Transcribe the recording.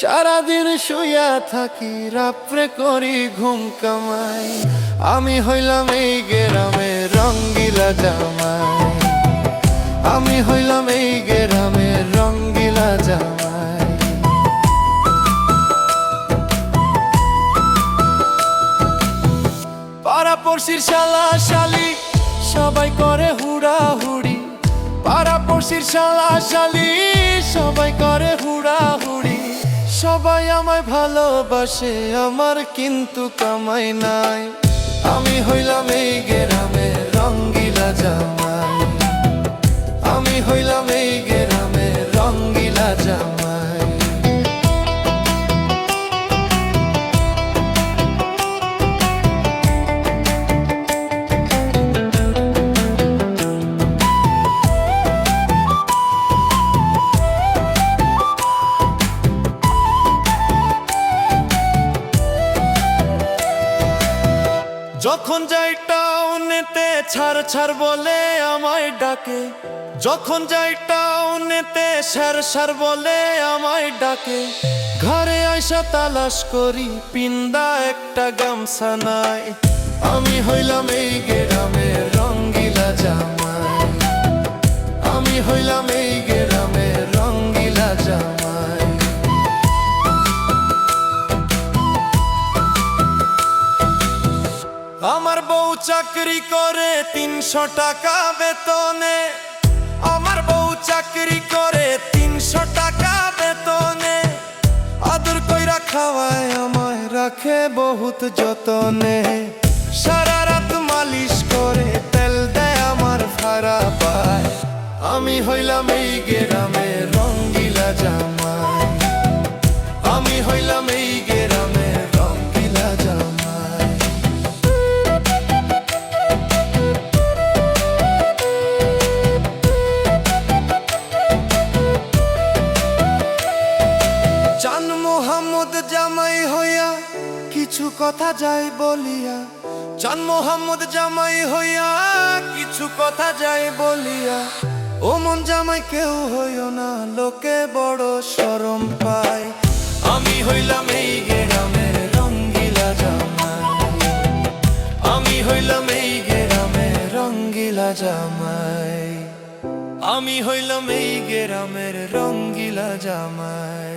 সারাদিন শুইয়া থাকি, রাত্রে করি ঘুম কামাই। আমি হইলাম এই গ্রামের রঙ্গিলা জামাই। আমি হইলাম এই গ্রামের রঙ্গিলা জামাই। পাড়া পড়শির শালা শালি সবাই করে হুড়াহুড়ি। পাড়া পড়শির শালা শালি সবাই করে হুড়াহুড়ি। সবাই আমায় ভালোবাসে, আমার কিন্তু কামাই নাই। আমি হইলাম এই গ্রামের রঙ্গিলা জামাই। আমি হইলাম এই গ্রামের রঙ্গিলা জামাই। যখন যাই টাউনেতে ছাড় ছাড় বলে আমায় ডাকে। যখন যাই টাউনেতে সার সার বলে আমায় ডাকে। ঘরে আইসা তালাশ করি, পিন্দা একটা গামছা নাই। আমি হইলাম এই গ্রামের রঙ্গিলা জামাই। আমি হইলাম এই গ্রামের রঙ্গিলা জামাই। আমার বউ চাকরি করে 300 টাকা বেতনে। আমার বউ চাকরি করে 300 টাকা বেতনে। আদর কইরা খাওয়ায় আমায়, রাখে বহুত যতনে। সারা রাত মালিশ করে, তেল দেয় আমার ভাড়া পায়। আমি হইলাম এই গ্রামের রঙ্গিলা জামাই। আমি হইলাম এই গ্রামের রঙ্গিলা জামাই। চান মোহাম্মদ জামাই হইয়া কিছু কথা যাই বলিয়া। চান মোহাম্মদ জামাই হইয়া কিছু কথা যাই বলিয়া। ও মন জামাই কেউ হইও না, লোকে বড় শরম পায়। আমি হইলাম এই গ্রামের রঙ্গিলা জামাই। আমি হইলাম এই গ্রামের রঙ্গিলা জামাই। আমি হইলাম এই গ্রামের রঙ্গিলা জামাই।